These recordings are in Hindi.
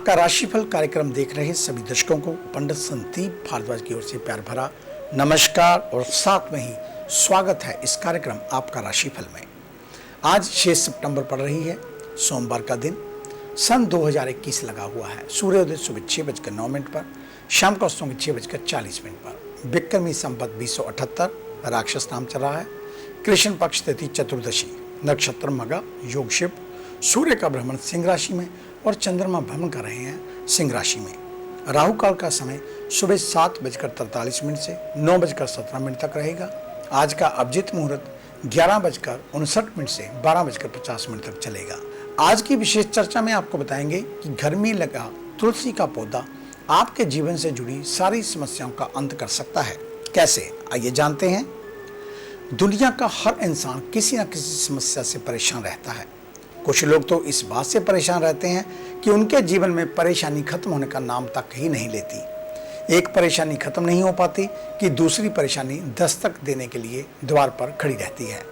आपका राशिफल कार्यक्रम देख रहे सभी दर्शकों को पंडित संदीप भारद्वाज की ओर से प्यार भरा नमस्कार और साथ में ही स्वागत है इस कार्यक्रम आपका राशिफल में। आज 6 सितंबर पड़ रही है, सोमवार का दिन, सन 2021 लगा हुआ है। सूर्योदय सुबह 6:09 पर, शाम को अस्तों 6:40 पर। विक्रमी संवत 2078, राक्षस नाम चल रहा है। कृष्ण पक्ष तिथि चतुर्दशी, नक्षत्र मगा, योग शिव, सूर्य का भ्रमण सिंह राशि में और चंद्रमा भ्रमण कर रहे हैं सिंह राशि में। राहु काल का समय सुबह 7:43 से 9:17 तक रहेगा। आज का अभिजीत मुहूर्त 11:59 से 12:50 तक चलेगा। आज की विशेष चर्चा में आपको बताएंगे कि घर में लगा तुलसी का पौधा आपके जीवन से जुड़ी सारी समस्याओं का अंत कर सकता है। कैसे, आइए जानते हैं। दुनिया का हर इंसान किसी न किसी समस्या से परेशान रहता है। कुछ लोग तो इस बात से परेशान रहते हैं कि उनके जीवन में परेशानी खत्म होने का नाम तक ही नहीं लेती। एक परेशानी खत्म नहीं हो पाती कि दूसरी परेशानी दस्तक देने के लिए द्वार पर खड़ी रहती है।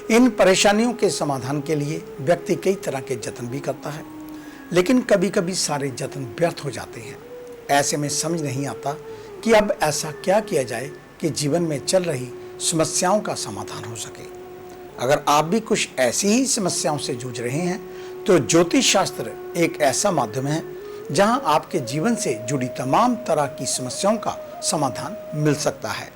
इन परेशानियों के समाधान के लिए व्यक्ति कई तरह के जतन भी करता है, लेकिन कभी कभी सारे जतन व्यर्थ हो जाते हैं। ऐसे में समझ नहीं आता कि अब ऐसा क्या किया जाए कि जीवन में चल रही समस्याओं का समाधान हो सके। अगर आप भी कुछ ऐसी ही समस्याओं से जूझ रहे हैं तो ज्योतिष शास्त्र एक ऐसा माध्यम है जहां आपके जीवन से जुड़ी तमाम तरह की समस्याओं का समाधान मिल सकता है।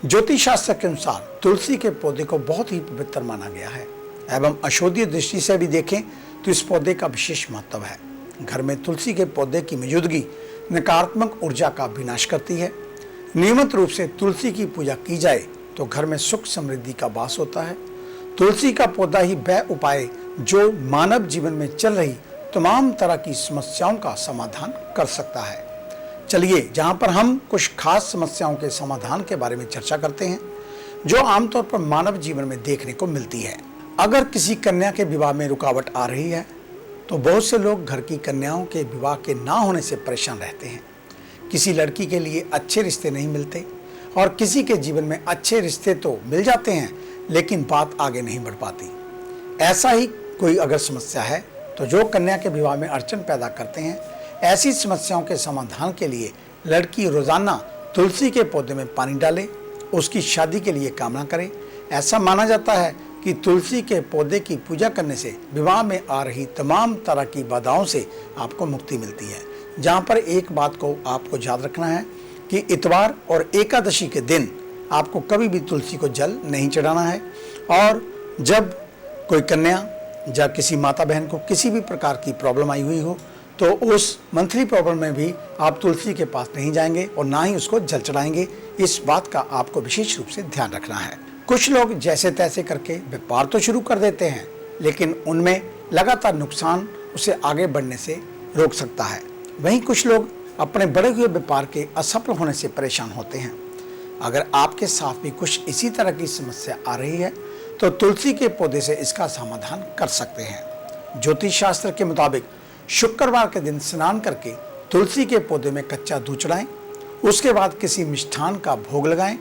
ज्योतिष शास्त्र के अनुसार तुलसी के पौधे को बहुत ही पवित्र माना गया है एवं औषधीय दृष्टि से भी देखें तो इस पौधे का विशेष महत्व है। घर में तुलसी के पौधे की मौजूदगी नकारात्मक ऊर्जा का विनाश करती है। नियमित रूप से तुलसी की पूजा की जाए तो घर में सुख समृद्धि का वास होता है। तुलसी का पौधा ही वह उपाय जो मानव जीवन में चल रही तमाम तरह की समस्याओं का समाधान कर सकता है। चलिए, जहां पर हम कुछ खास समस्याओं के समाधान के बारे में चर्चा करते हैं जो आमतौर पर मानव जीवन में देखने को मिलती है। अगर किसी कन्या के विवाह में रुकावट आ रही है तो बहुत से लोग घर की कन्याओं के विवाह के ना होने से परेशान रहते हैं। किसी लड़की के लिए अच्छे रिश्ते नहीं मिलते और किसी के जीवन में अच्छे रिश्ते तो मिल जाते हैं लेकिन बात आगे नहीं बढ़ पाती। ऐसा ही कोई अगर समस्या है तो जो कन्या के विवाह में अड़चन पैदा करते हैं, ऐसी समस्याओं के समाधान के लिए लड़की रोजाना तुलसी के पौधे में पानी डाले, उसकी शादी के लिए कामना करे। ऐसा माना जाता है कि तुलसी के पौधे की पूजा करने से विवाह में आ रही तमाम तरह की बाधाओं से आपको मुक्ति मिलती है। जहाँ पर एक बात को आपको याद रखना है कि इतवार और एकादशी के दिन आपको कभी भी तुलसी को जल नहीं चढ़ाना है। और जब कोई कन्या या किसी माता बहन को किसी भी प्रकार की प्रॉब्लम आई हुई हो तो उस मंथली प्रॉब्लम में भी आप तुलसी के पास नहीं जाएंगे और ना ही उसको जल चढ़ाएंगे। इस बात का आपको विशेष रूप से ध्यान रखना है। कुछ लोग जैसे तैसे करके व्यापार तो शुरू कर देते हैं लेकिन उनमें लगातार नुकसान उसे आगे बढ़ने से रोक सकता है। वहीं कुछ लोग अपने बढ़े हुए व्यापार के असफल होने से परेशान होते हैं। अगर आपके साथ भी कुछ इसी तरह की समस्या आ रही है तो तुलसी के पौधे से इसका समाधान कर सकते हैं। ज्योतिष शास्त्र के मुताबिक शुक्रवार के दिन स्नान करके तुलसी के पौधे में कच्चा दूध चढ़ाएं, उसके बाद किसी मिष्ठान का भोग लगाएं।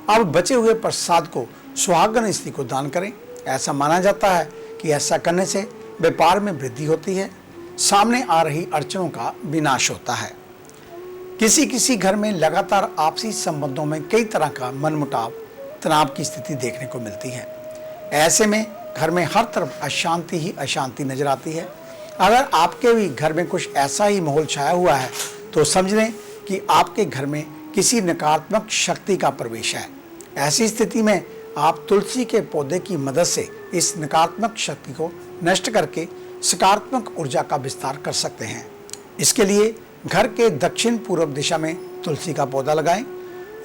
अब बचे हुए प्रसाद को सुहागन स्त्री को दान करें। ऐसा माना जाता है कि ऐसा करने से व्यापार में वृद्धि होती है, सामने आ रही अड़चनों का विनाश होता है। किसी किसी घर में लगातार आपसी संबंधों में कई तरह का मनमुटाव, तनाव की स्थिति देखने को मिलती है। ऐसे में घर में हर तरफ अशांति ही अशांति नजर आती है। अगर आपके भी घर में कुछ ऐसा ही माहौल छाया हुआ है तो समझ लें कि आपके घर में किसी नकारात्मक शक्ति का प्रवेश है। ऐसी स्थिति में आप तुलसी के पौधे की मदद से इस नकारात्मक शक्ति को नष्ट करके सकारात्मक ऊर्जा का विस्तार कर सकते हैं। इसके लिए घर के दक्षिण पूर्व दिशा में तुलसी का पौधा लगाएं,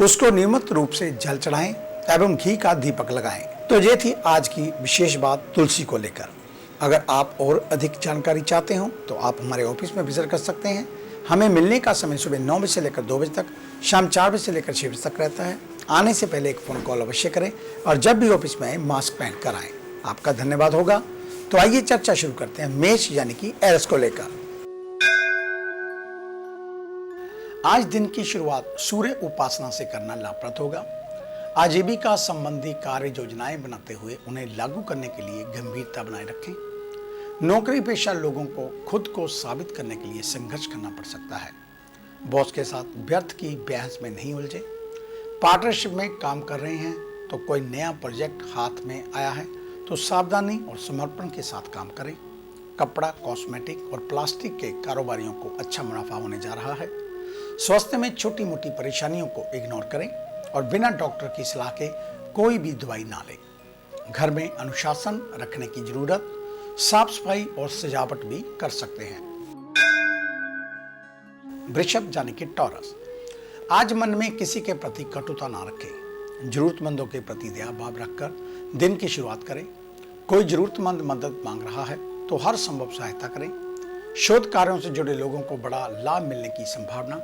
उसको नियमित रूप से जल चढ़ाएं एवं घी का दीपक लगाएं। तो ये थी आज की विशेष बात तुलसी को लेकर। अगर आप और अधिक जानकारी चाहते हो तो आप हमारे ऑफिस में विजिट कर सकते हैं। हमें मिलने का समय सुबह 9 बजे से लेकर 2 बजे तक, शाम 4 बजे से लेकर 6 बजे तक रहता है। आने से पहले एक फ़ोन कॉल अवश्य करें और जब भी ऑफिस में आए मास्क पहन कर आएँ। आपका धन्यवाद होगा। तो आइए चर्चा शुरू करते हैं मेष यानी कि एरिस को लेकर। आज दिन की शुरुआत सूर्य उपासना से करना लाभप्रद होगा। आजीविका संबंधी कार्य योजनाएं बनाते हुए उन्हें लागू करने के लिए गंभीरता बनाए रखें। नौकरी पेशा लोगों को खुद को साबित करने के लिए संघर्ष करना पड़ सकता है। बॉस के साथ व्यर्थ की बहस में नहीं उलझे। पार्टनरशिप में काम कर रहे हैं तो कोई नया प्रोजेक्ट हाथ में आया है तो सावधानी और समर्पण के साथ काम करें। कपड़ा, कॉस्मेटिक और प्लास्टिक के कारोबारियों को अच्छा मुनाफा होने जा रहा है। स्वास्थ्य में छोटी मोटी परेशानियों को इग्नोर करें और बिना डॉक्टर की सलाह के कोई भी दवाई ना लें। घर में अनुशासन रखने की जरूरत, साफ सफाई और सजावट भी कर सकते हैं। वृषभ यानी कि टॉरस, आज मन में किसी के प्रति कटुता ना रखें। जरूरतमंदों के प्रति दया भाव रखकर दिन की शुरुआत करें। कोई जरूरतमंद मदद मांग रहा है तो हर संभव सहायता करें। शोध कार्यों से जुड़े लोगों को बड़ा लाभ मिलने की संभावना।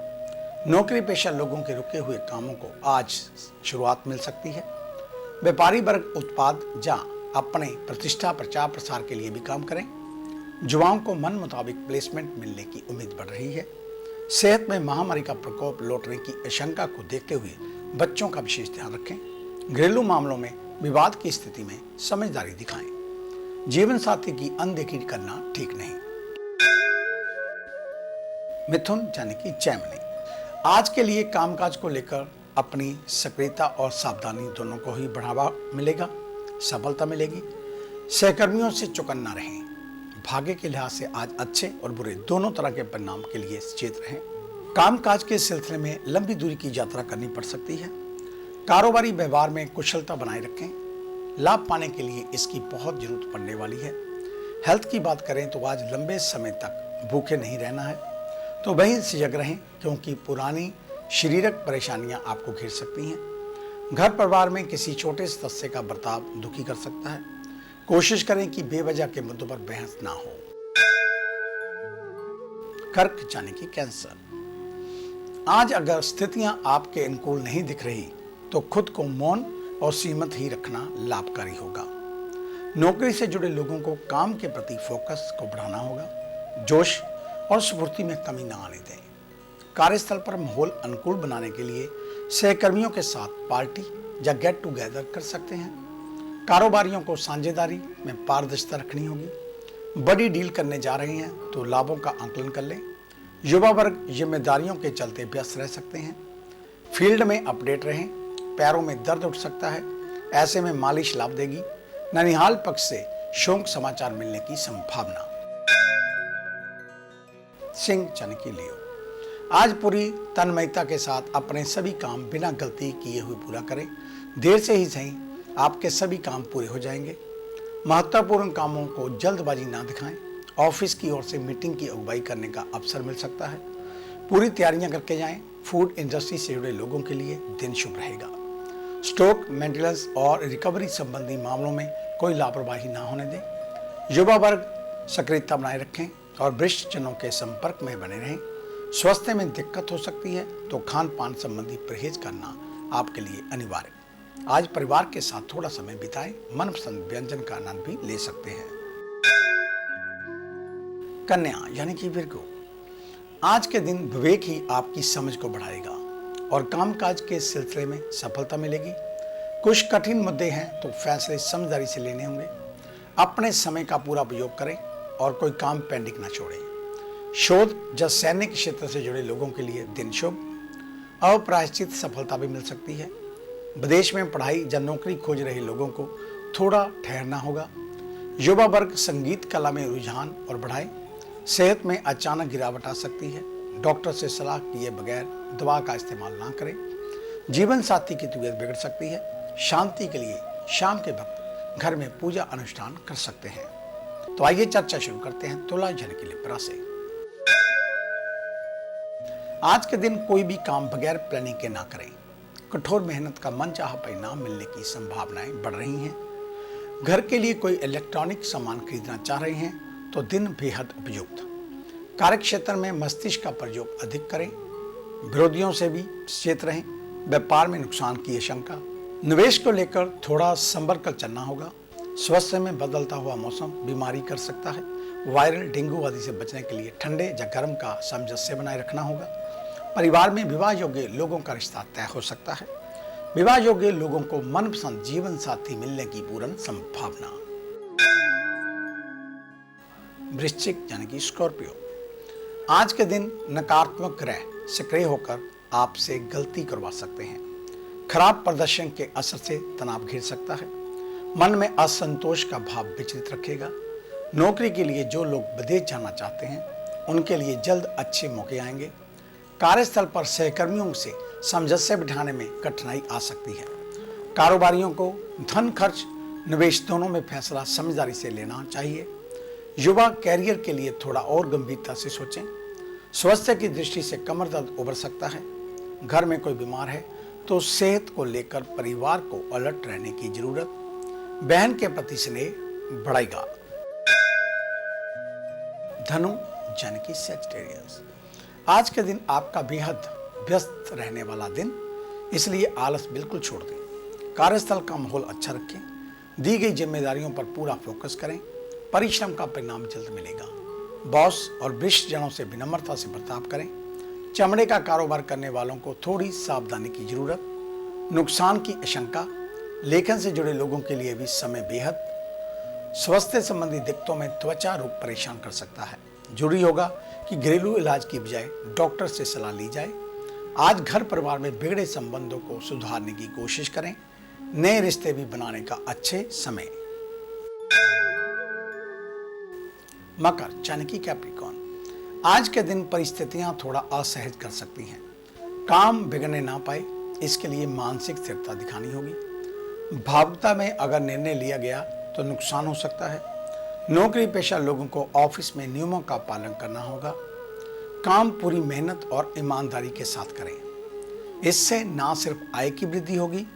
नौकरी पेशा लोगों के रुके हुए कामों को आज शुरुआत मिल सकती है। व्यापारी वर्ग उत्पाद या अपने प्रतिष्ठा प्रचार प्रसार के लिए भी काम करें। युवाओं को मन मुताबिक प्लेसमेंट मिलने की उम्मीद बढ़ रही है। सेहत में महामारी का प्रकोप लौटने की आशंका को देखते हुए बच्चों का विशेष ध्यान रखें। घरेलू मामलों में विवाद की स्थिति में समझदारी दिखाएं। जीवन साथी की अनदेखी करना ठीक नहीं। मिथुन यानी कि जैमिनी, आज के लिए कामकाज को लेकर अपनी सक्रियता और सावधानी दोनों को ही बढ़ावा मिलेगा, सफलता मिलेगी। सहकर्मियों से चौकन्ना रहें। भाग्य के लिहाज से आज अच्छे और बुरे दोनों तरह के परिणाम के लिए सचेत रहें। कामकाज के सिलसिले में लंबी दूरी की यात्रा करनी पड़ सकती है। कारोबारी व्यवहार में कुशलता बनाए रखें। लाभ पाने के लिए इसकी बहुत जरूरत पड़ने वाली है। हेल्थ की बात करें तो आज लंबे समय तक भूखे नहीं रहना है तो वहीं सजग रहें, क्योंकि पुरानी शारीरिक परेशानियां आपको घेर सकती हैं। घर परिवार में किसी छोटे सदस्य का बर्ताव दुखी कर सकता है। कोशिश करें कि बेवजह के मुद्दों पर बहस ना हो। कर्क यानी कि कैंसर, आज अगर स्थितियां आपके अनुकूल नहीं दिख रही तो खुद को मौन और सीमित ही रखना लाभकारी होगा। नौकरी से जुड़े लोगों को काम के प्रति फोकस को बढ़ाना होगा। जोश और स्फूर्ति में कमी ना आने दें। कार्यस्थल पर माहौल अनुकूल बनाने के लिए सहकर्मियों के साथ पार्टी या गेट टुगेदर कर सकते हैं। कारोबारियों को साझेदारी में पारदर्शिता रखनी होगी। बड़ी डील करने जा रहे हैं तो लाभों का आकलन कर लें। युवा वर्ग जिम्मेदारियों के चलते व्यस्त रह सकते हैं। फील्ड में अपडेट रहें। पैरों में दर्द उठ सकता है, ऐसे में मालिश लाभ देगी। ननिहाल पक्ष से शोक समाचार मिलने की संभावना। सिंह यानी कि लियो, आज पूरी तन्मयता के साथ अपने सभी काम बिना गलती किए हुए पूरा करें। देर से ही सही आपके सभी काम पूरे हो जाएंगे। महत्वपूर्ण कामों को जल्दबाजी ना दिखाएं। ऑफिस की ओर से मीटिंग की अगुवाई करने का अवसर मिल सकता है। पूरी तैयारियां करके जाएं। फूड इंडस्ट्री से जुड़े लोगों के लिए दिन शुभ रहेगा। स्टॉक मेंटेनेंस और रिकवरी संबंधी मामलों में कोई लापरवाही ना होने दें। युवा वर्ग सक्रियता बनाए रखें और वरिष्ठ जनों के संपर्क में बने रहें। स्वास्थ्य में दिक्कत हो सकती है तो खान पान संबंधी परहेज करना आपके लिए अनिवार्य। आज परिवार के साथ थोड़ा समय बिताएं। मनपसंद व्यंजन का आनंद भी ले सकते हैं। कन्या यानी कि विर्गो, आज के दिन विवेक ही आपकी समझ को बढ़ाएगा और कामकाज के सिलसिले में सफलता मिलेगी। कुछ कठिन मुद्दे हैं तो फैसले समझदारी से लेने होंगे। अपने समय का पूरा उपयोग करें और कोई काम पेंडिंग ना छोड़ें। शोध या सैनिक क्षेत्र से जुड़े लोगों के लिए दिन शुभ। अप्रायश्चित सफलता भी मिल सकती है। विदेश में पढ़ाई या नौकरी खोज रहे लोगों को थोड़ा ठहरना होगा। युवा वर्ग संगीत कला में रुझान और बढ़ाए। सेहत में अचानक गिरावट आ सकती है। डॉक्टर से सलाह किए बगैर दवा का इस्तेमाल ना करें। जीवन साथी की तबीयत बिगड़ सकती है। शांति के लिए शाम के वक्त घर में पूजा अनुष्ठान कर सकते हैं। तो आइए चर्चा शुरू करते हैं तुला यानी कि लिब्रा से। आज के दिन कोई भी काम बगैर प्लानिंग के ना करें। कठोर मेहनत का मनचाहा परिणाम मिलने की संभावनाएं बढ़ रही हैं। घर के लिए कोई इलेक्ट्रॉनिक सामान खरीदना चाह रहे हैं तो दिन बेहद उपयुक्त। कार्यक्षेत्र में मस्तिष्क का प्रयोग अधिक करें। विरोधियों से भी सचेत रहें। व्यापार में नुकसान की आशंका। निवेश को लेकर थोड़ा संभल कर चलना होगा। स्वास्थ्य में बदलता हुआ मौसम बीमारी कर सकता है। वायरल डेंगू आदि से बचने के लिए ठंडे या गर्म का सामंजस्य बनाए रखना होगा। परिवार में विवाह योग्य लोगों का रिश्ता तय हो सकता है। विवाह योग्य लोगों को मनपसंद जीवन साथी मिलने की पूर्ण संभावना। वृश्चिक यानी कि स्कॉर्पियो, आज के दिन नकारात्मक ग्रह सक्रिय होकर आपसे गलती करवा सकते हैं। खराब प्रदर्शन के असर से तनाव घिर सकता है। मन में असंतोष का भाव विचलित रखेगा। नौकरी के लिए जो लोग विदेश जाना चाहते हैं उनके लिए जल्द अच्छे मौके आएंगे। कार्यस्थल पर सहकर्मियों से सामंजस्य बिठाने में कठिनाई आ सकती है। कारोबारियों को धन खर्च निवेश दोनों में फैसला समझदारी से लेना चाहिए। युवा कैरियर के लिए थोड़ा और गंभीरता से सोचें। स्वास्थ्य की दृष्टि से कमर दर्द उभर सकता है। घर में कोई बीमार है तो सेहत को लेकर परिवार को अलर्ट रहने की जरूरत। बहन के प्रति स्नेह बढ़ेगा। धनु यानी कि सैजिटेरियस, आज के दिन आपका बेहद व्यस्त रहने वाला दिन, इसलिए आलस बिल्कुल छोड़ दें। कार्यस्थल का माहौल अच्छा रखें। दी गई जिम्मेदारियों पर पूरा फोकस करें। परिश्रम का परिणाम जल्द मिलेगा। बॉस और वरिष्ठ जनों से विनम्रता से बर्ताव करें। चमड़े का कारोबार करने वालों को थोड़ी सावधानी की जरूरत। नुकसान की आशंका। लेखन से जुड़े लोगों के लिए भी समय बेहद। स्वास्थ्य संबंधी दिक्कतों में त्वचा रोग परेशान कर सकता है। जरूरी होगा कि घरेलू इलाज की बजाय डॉक्टर से सलाह ली जाए। आज घर परिवार में बिगड़े संबंधों को सुधारने की कोशिश करें। नए रिश्ते भी बनाने का अच्छे समय। मकर यानी कि कैप्रिकॉर्न, आज के दिन परिस्थितियां थोड़ा असहज कर सकती हैं। काम बिगड़ने ना पाए इसके लिए मानसिक स्थिरता दिखानी होगी। भावुकता में अगर निर्णय लिया गया तो नुकसान हो सकता है। नौकरी पेशा लोगों को ऑफिस में नियमों का पालन करना होगा। काम पूरी मेहनत और ईमानदारी के साथ करें। इससे ना सिर्फ आय की वृद्धि होगी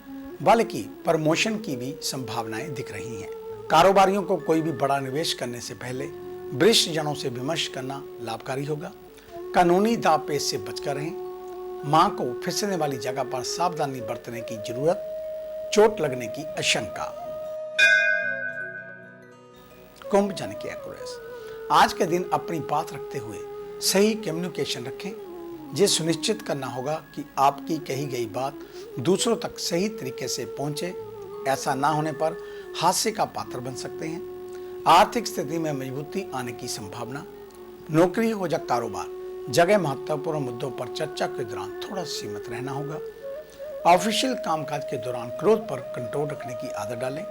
बल्कि प्रमोशन की भी संभावनाएं दिख रही हैं। कारोबारियों को कोई भी बड़ा निवेश करने से पहले वरिष्ठ जनों से विमर्श करना लाभकारी होगा। कानूनी दांवपेच से बचकर रहें। मां को फिसलने वाली जगह पर सावधानी बरतने की जरूरत। चोट लगने की आशंका। कुंभ यानी कि एक्वेरियस, आज के दिन अपनी बात रखते हुए सही कम्युनिकेशन रखें। ये सुनिश्चित करना होगा कि आपकी कही गई बात दूसरों तक सही तरीके से पहुंचे। ऐसा ना होने पर हादसे का पात्र बन सकते हैं। आर्थिक स्थिति में मजबूती आने की संभावना। नौकरी हो या कारोबार जगह महत्वपूर्ण मुद्दों पर चर्चा के दौरान थोड़ा सीमित रहना होगा। ऑफिशियल कामकाज के दौरान क्रोध पर कंट्रोल रखने की आदत डालें।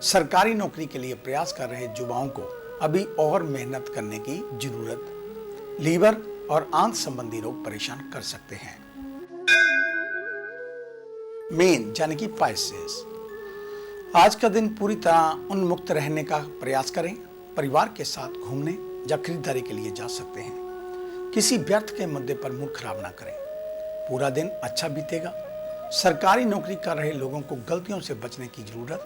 सरकारी नौकरी के लिए प्रयास कर रहे युवाओं को अभी और मेहनत करने की जरूरत। लीवर और आंत संबंधी रोग परेशान कर सकते हैं। मीन यानी कि पाइसेस, आज का दिन पूरी तरह उन्मुक्त रहने का प्रयास करें। परिवार के साथ घूमने या खरीदारी के लिए जा सकते हैं। किसी व्यर्थ के मुद्दे पर मूड खराब ना करें। पूरा दिन अच्छा बीतेगा। सरकारी नौकरी कर रहे लोगों को गलतियों से बचने की जरूरत।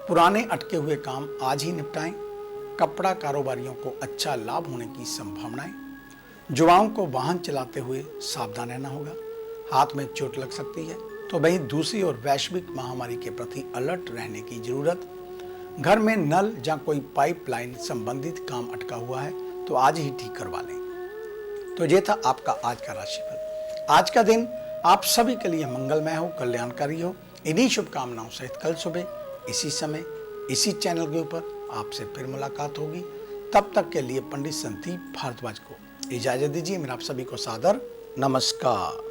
पुराने अटके हुए काम आज ही निपटाएं। कपड़ा कारोबारियों को अच्छा लाभ होने की संभावनाएं। युवाओं को वाहन चलाते हुए सावधान रहना होगा। हाथ में चोट लग सकती है। तो वहीं दूसरी ओर वैश्विक महामारी के प्रति अलर्ट रहने की जरूरत। घर में नल या कोई पाइपलाइन संबंधित काम अटका हुआ है तो आज ही ठीक करवा लें। तो ये था आपका आज का राशिफल। आज का दिन आप सभी के लिए मंगलमय हो, कल्याणकारी हो। इन्हीं शुभकामनाओं सहित कल सुबह इसी समय इसी चैनल के ऊपर आपसे फिर मुलाकात होगी। तब तक के लिए पंडित संदीप भारद्वाज को इजाजत दीजिए। मेरा आप सभी को सादर नमस्कार।